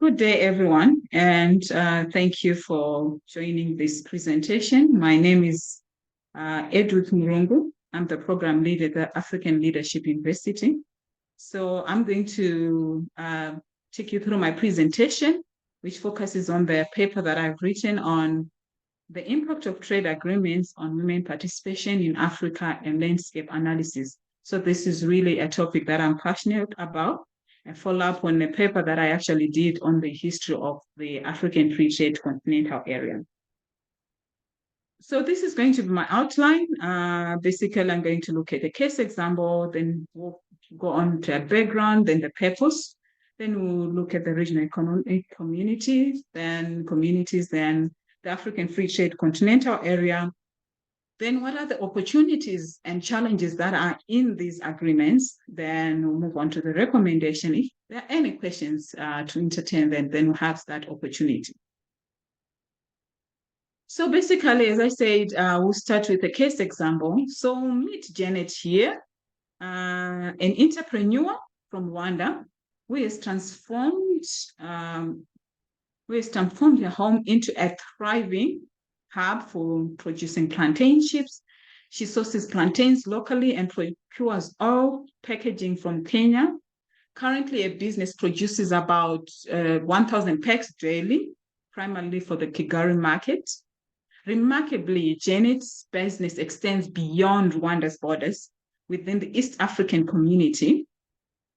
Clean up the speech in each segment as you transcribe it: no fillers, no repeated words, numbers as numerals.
Good day, everyone, and thank you for joining this presentation. My name is Edwick Murungu. I'm the program lead at the African Leadership University. So I'm going to take you through my presentation, which focuses on the paper that I've written on the impact of trade agreements on women participation in Africa and landscape analysis. So this is really a topic that I'm passionate about. I follow up on a paper that I actually did on the history of the African free trade continental area. So this is going to be my outline. Basically, I'm going to look at a case example, then we'll go on to a background, then the purpose, then we'll look at the regional economic communities, then the African free trade continental area. Then what are the opportunities and challenges that are in these agreements? Then we'll move on to the recommendation. If there are any questions to entertain, then we'll have that opportunity. So basically, as I said, we'll start with a case example. So meet Janet here, an entrepreneur from Rwanda who has transformed her home into a thriving hub for producing plantain chips. She sources plantains locally and procures all packaging from Kenya. Currently, a business produces about 1,000 packs daily, primarily for the Kigali market. Remarkably, Janet's business extends beyond Rwanda's borders within the East African community.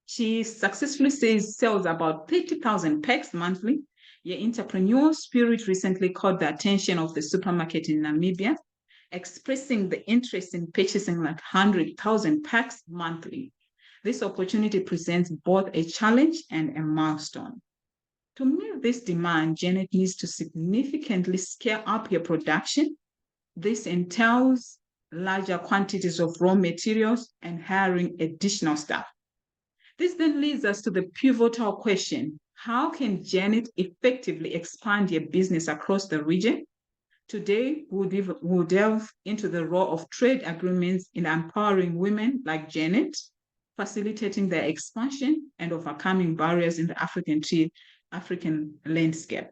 She successfully sells about 30,000 packs monthly. Your entrepreneurial spirit recently caught the attention of the supermarket in Namibia, expressing the interest in purchasing like 100,000 packs monthly. This opportunity presents both a challenge and a milestone. To meet this demand, Janet needs to significantly scale up your production. This entails larger quantities of raw materials and hiring additional staff. This then leads us to the pivotal question: how can Janet effectively expand your business across the region? Today, we'll delve into the role of trade agreements in empowering women like Janet, facilitating their expansion and overcoming barriers in the African landscape.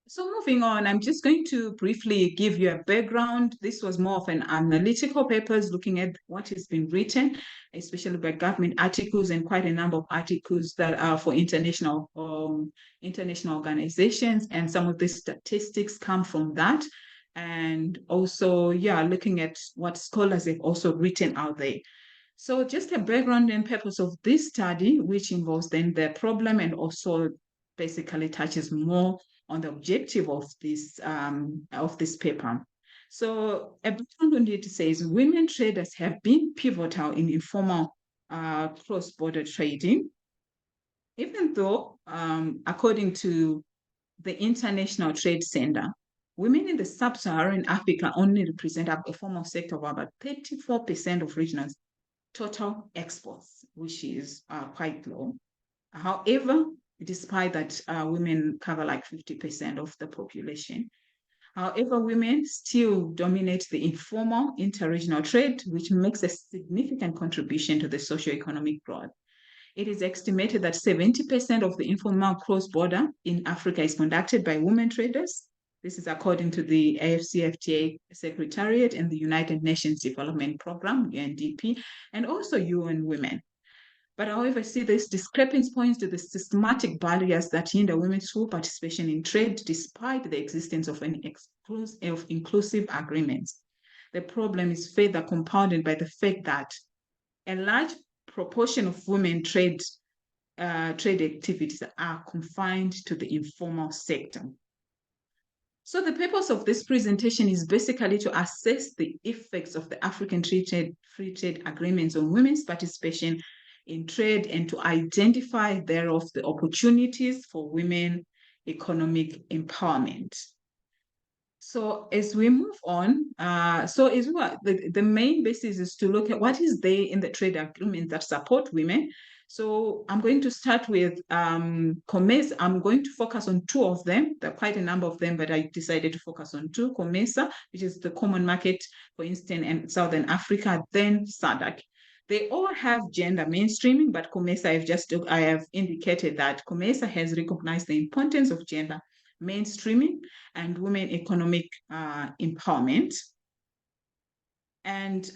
So moving on, I'm just going to briefly give you a background. This was more of an analytical paper looking at what has been written, especially by government articles and quite a number of articles that are for international organizations. And some of the statistics come from that. And also, looking at what scholars have also written out there. So just a background and purpose of this study, which involves then the problem and also basically touches more on the objective of this paper. So a background on it says women traders have been pivotal in informal cross-border trading, even though according to the International Trade Center, women in the sub-Saharan Africa only represent a formal sector of about 34% of regional total exports, which is quite low. However, despite that, women cover like 50% of the population. However, women still dominate the informal interregional trade, which makes a significant contribution to the socioeconomic growth. It is estimated that 70% of the informal cross-border in Africa is conducted by women traders. This is according to the AFCFTA Secretariat and the United Nations Development Programme, UNDP, and also UN Women. But however, this discrepancy points to the systematic barriers that hinder women's full participation in trade despite the existence of inclusive agreements. The problem is further compounded by the fact that a large proportion of women trade activities are confined to the informal sector. So the purpose of this presentation is basically to assess the effects of the African free trade agreements on women's participation in trade and to identify thereof the opportunities for women economic empowerment. So as we move on, the main basis is to look at what is there in the trade agreement that support women. So I'm going to start with COMESA. I'm going to focus on two of them. There are quite a number of them, but I decided to focus on two. COMESA, which is the Common Market for Eastern and Southern Africa, then SADC. They all have gender mainstreaming, but COMESA, I have indicated that COMESA has recognized the importance of gender mainstreaming and women economic empowerment. And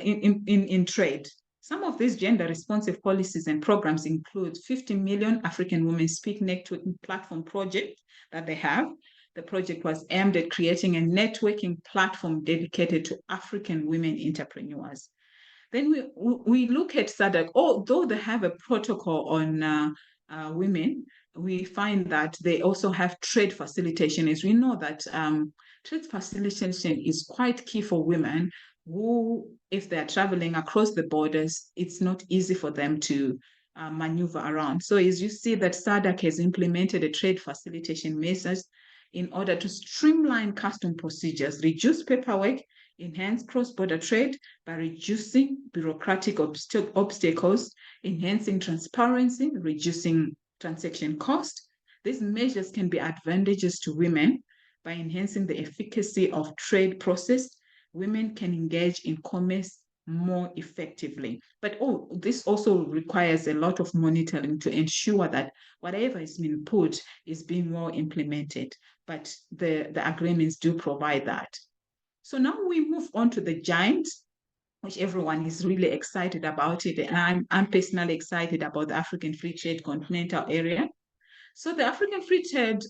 in trade, some of these gender responsive policies and programs include 50 million African Women Speak Networking Platform project that they have. The project was aimed at creating a networking platform dedicated to African women entrepreneurs. Then we look at SADC, although they have a protocol on women, we find that they also have trade facilitation. As we know that trade facilitation is quite key for women who, if they're traveling across the borders, it's not easy for them to maneuver around. So as you see that SADC has implemented a trade facilitation measures in order to streamline custom procedures, reduce paperwork, enhance cross-border trade by reducing bureaucratic obstacles, enhancing transparency, reducing transaction cost. These measures can be advantageous to women by enhancing the efficacy of trade process. Women can engage in commerce more effectively. But this also requires a lot of monitoring to ensure that whatever is being put is being well implemented. But the agreements do provide that. So now we move on to the giant, which everyone is really excited about it. And I'm personally excited about the African Free Trade Continental Area. So the African Free Trade,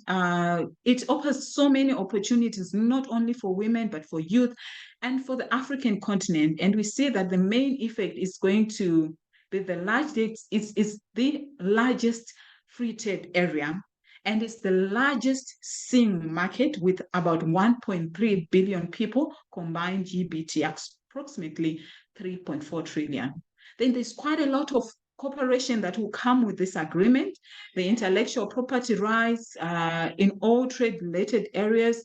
it offers so many opportunities, not only for women, but for youth and for the African continent. And we see that the main effect is going to be it's the largest free trade area. And it's the largest seeing market with about 1.3 billion people, combined GBT, approximately 3.4 trillion. Then there's quite a lot of cooperation that will come with this agreement, the intellectual property rights in all trade-related areas,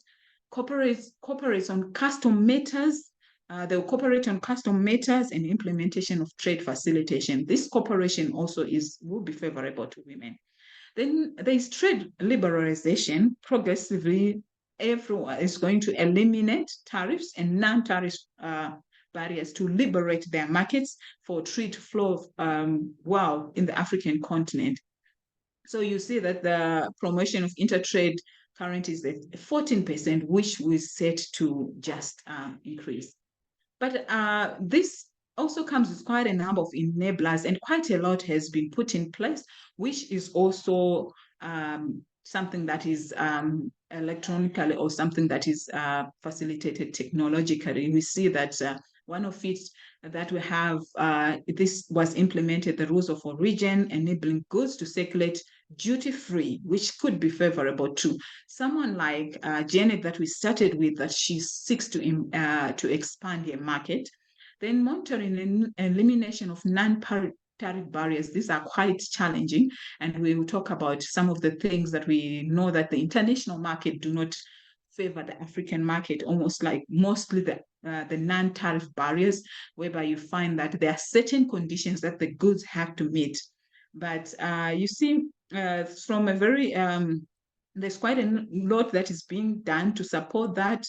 cooperates on custom matters. They'll cooperate on custom matters and implementation of trade facilitation. This cooperation also will be favorable to women. Then there's trade liberalization. Progressively, everyone is going to eliminate tariffs and non-tariff barriers to liberate their markets for trade flow in the African continent. So you see that the promotion of intertrade currently is at 14%, which we set to just increase. But this also comes with quite a number of enablers, and quite a lot has been put in place, which is also something that is electronically or something that is facilitated technologically. We see that one of it that we have, this was implemented, the rules of origin, enabling goods to circulate duty-free, which could be favorable to someone like Janet that we started with, that she seeks to expand her market. Then monitoring and elimination of non-tariff barriers. These are quite challenging, and we will talk about some of the things that we know that the international market do not favor the African market, almost like mostly the non-tariff barriers, whereby you find that there are certain conditions that the goods have to meet. But you see, from a very, there's quite a lot that is being done to support that.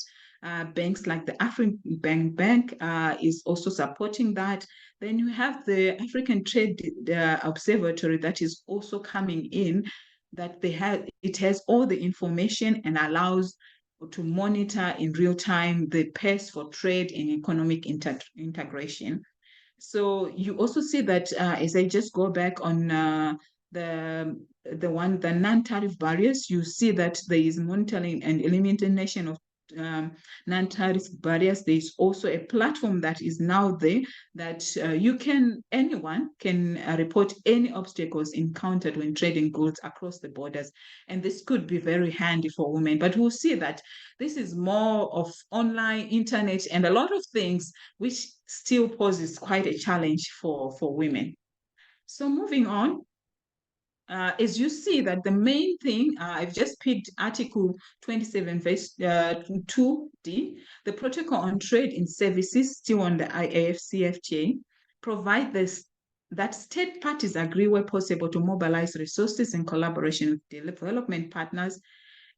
Banks like the African Bank is also supporting that. Then you have the African Trade Observatory that is also coming in, that it has all the information and allows to monitor in real time the pace for trade and economic integration. So you also see that as I just go back on the non-tariff barriers, you see that there is monitoring and elimination of non-tariff barriers. There is also a platform that is now there that anyone can report any obstacles encountered when trading goods across the borders, and this could be very handy for women. But we'll see that this is more of online, internet, and a lot of things which still poses quite a challenge for women. So moving on, as you see that the main thing, I've just picked Article 27, verse 2D, the Protocol on Trade in Services, still on the IAFCFTA, provide that state parties agree where possible to mobilize resources in collaboration with development partners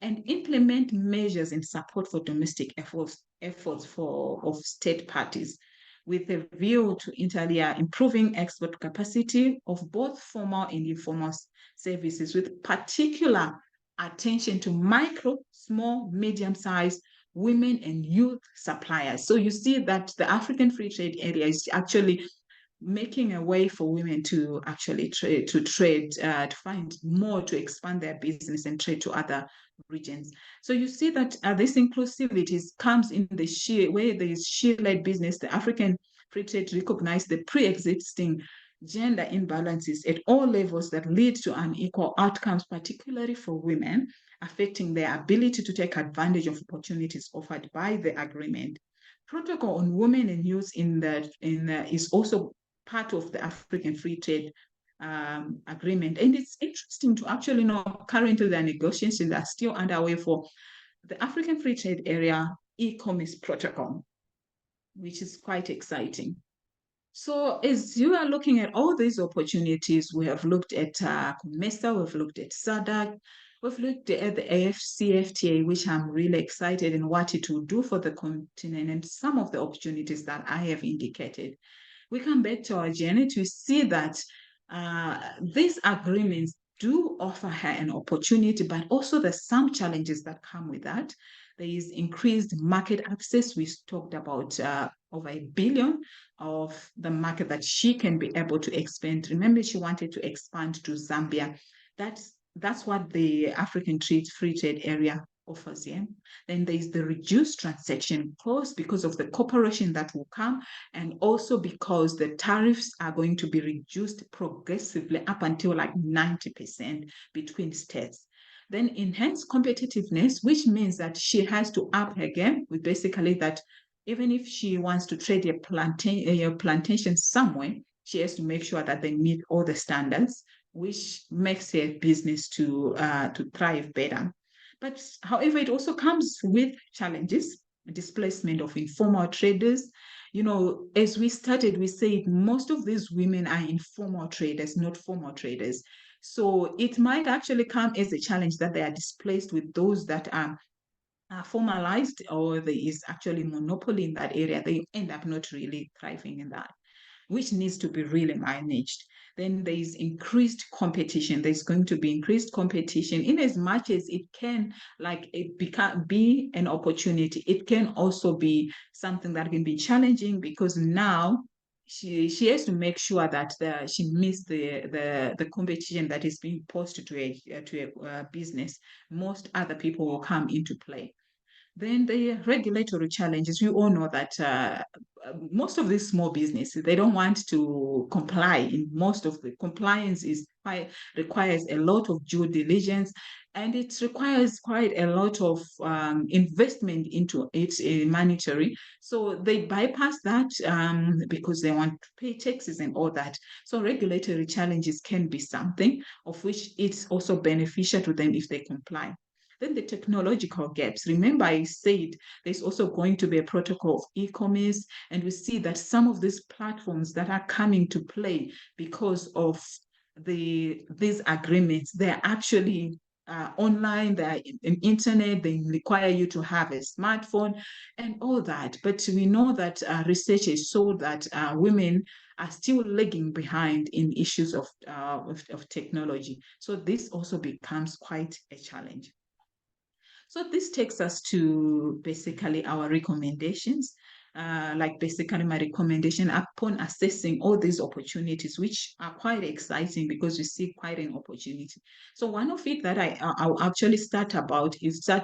and implement measures in support for domestic efforts of state parties. with a view to improving export capacity of both formal and informal services, with particular attention to micro, small, medium-sized women and youth suppliers. So you see that the African Free Trade Area is actually making a way for women to actually trade, to find more, to expand their business and trade to other regions. So you see that this inclusivity comes in the sheer, where there is sheer-led business. The African Free Trade recognizes the pre-existing gender imbalances at all levels that lead to unequal outcomes, particularly for women, affecting their ability to take advantage of opportunities offered by the agreement. Protocol on women and youth is also part of the African Free Trade Agreement. And it's interesting to actually know currently the negotiations are still underway for the African Free Trade Area e-commerce protocol, which is quite exciting. So as you are looking at all these opportunities, we have looked at COMESA, we've looked at SADC, we've looked at the AFCFTA, which I'm really excited in what it will do for the continent and some of the opportunities that I have indicated. We come back to our journey to see that these agreements do offer her an opportunity, but also there's some challenges that come with that. There is increased market access. We talked about over $1 billion of the market that she can be able to expand. Remember, she wanted to expand to Zambia. That's what the African Free Trade Area offers. Yeah. Then there is the reduced transaction cost because of the cooperation that will come, and also because the tariffs are going to be reduced progressively up until like 90% between states. Then enhanced competitiveness, which means that she has to up her game with basically that even if she wants to trade a plantation somewhere, she has to make sure that they meet all the standards, which makes her business to thrive better. But however, it also comes with challenges, displacement of informal traders. You know, as we started, we said most of these women are informal traders, not formal traders. So it might actually come as a challenge that they are displaced with those that are formalized, or there is actually monopoly in that area. They end up not really thriving in that, which needs to be really managed. Then there is increased competition. There's going to be increased competition in as much as it can be an opportunity. It can also be something that can be challenging because now she has to make sure that she meets the competition that is being posed to a business. Most other people will come into play. Then the regulatory challenges. We all know that most of these small businesses, they don't want to comply. In most of the compliance requires a lot of due diligence, and it requires quite a lot of investment into it, monetary. So they bypass that because they want to pay taxes and all that. So regulatory challenges can be something of which it's also beneficial to them if they comply. Then the technological gaps. Remember, I said there's also going to be a protocol of e-commerce, and we see that some of these platforms that are coming to play because of these agreements, they're actually online, they're in internet, they require you to have a smartphone and all that. But we know that research has shown that women are still lagging behind in issues of technology. So this also becomes quite a challenge. So this takes us to basically our recommendations. Basically my recommendation upon assessing all these opportunities, which are quite exciting because we see quite an opportunity. So one of it that I'll actually start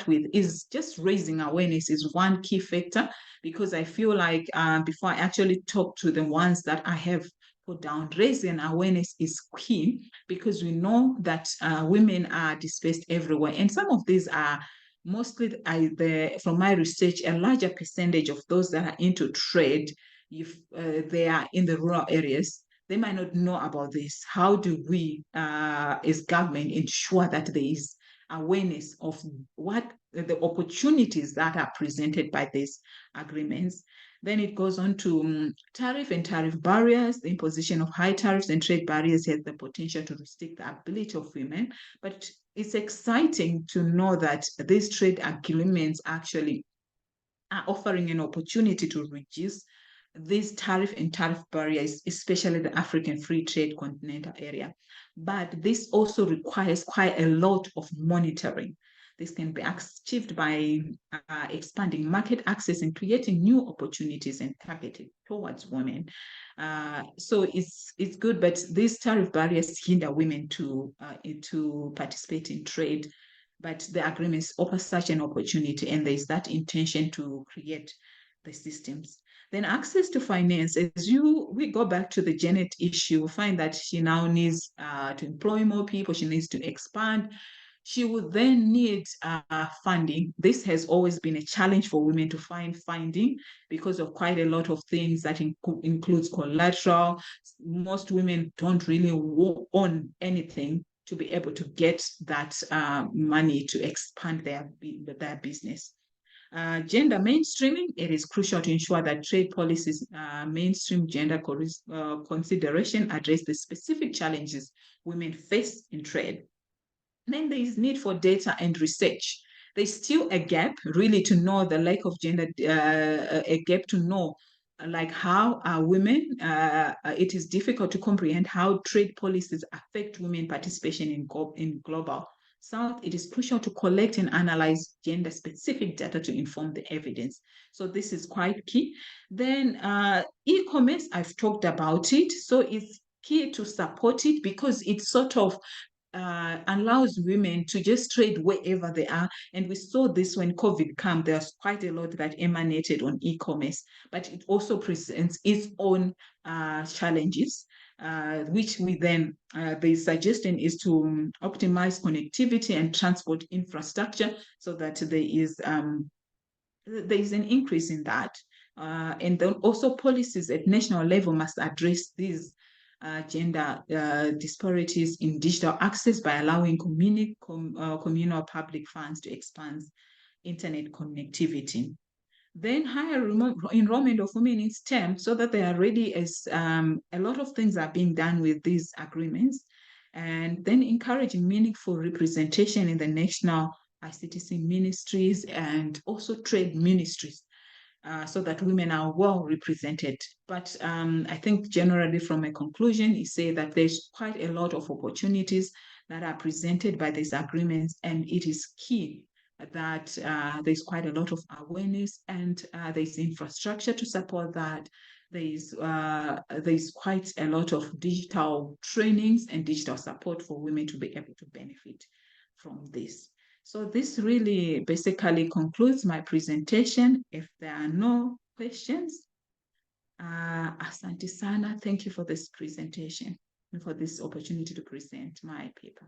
with is just raising awareness is one key factor, because I feel like before I actually talk to the ones that I have put down, raising awareness is key, because we know that women are displaced everywhere, and some of these are mostly from my research, a larger percentage of those that are into trade, if they are in the rural areas, they might not know about this. How do we, as government, ensure that there is awareness of what the opportunities that are presented by these agreements? Then it goes on to tariff and tariff barriers. The imposition of high tariffs and trade barriers has the potential to restrict the ability of women, but it's exciting to know that these trade agreements actually are offering an opportunity to reduce these tariff and tariff barriers, especially the African free trade continental area. But this also requires quite a lot of monitoring. This can be achieved by expanding market access and creating new opportunities and targeted towards women. So it's good, but these tariff barriers hinder women to participate in trade. But the agreements offer such an opportunity, and there is that intention to create the systems. Then access to finance, we go back to the Janet issue, we find that she now needs to employ more people, she needs to expand. She would then need funding. This has always been a challenge for women to find funding because of quite a lot of things that includes collateral. Most women don't really own anything to be able to get that money to expand their business. Gender mainstreaming, it is crucial to ensure that trade policies mainstream gender consideration, address the specific challenges women face in trade. Then there is need for data and research. There's still a gap really to know the lack of gender, a gap to know like how women, it is difficult to comprehend how trade policies affect women participation in global South. It is crucial to collect and analyze gender-specific data to inform the evidence. So this is quite key. Then e-commerce, I've talked about it. So it's key to support it because it's sort of allows women to just trade wherever they are. And we saw this when COVID came, there's quite a lot that emanated on e-commerce, but it also presents its own challenges, which we then, the suggestion is to optimize connectivity and transport infrastructure so that there is an increase in that. And then also policies at national level must address these gender disparities in digital access by allowing communal public funds to expand internet connectivity. Then higher enrollment of women in STEM so that they are ready as a lot of things are being done with these agreements. And then encouraging meaningful representation in the national ICTC ministries and also trade ministries. So that women are well represented. But I think generally from a conclusion, you say that there's quite a lot of opportunities that are presented by these agreements, and it is key that there's quite a lot of awareness and there's infrastructure to support that. There's quite a lot of digital trainings and digital support for women to be able to benefit from this. So this really basically concludes my presentation. If there are no questions, asante sana. Thank you for this presentation and for this opportunity to present my paper.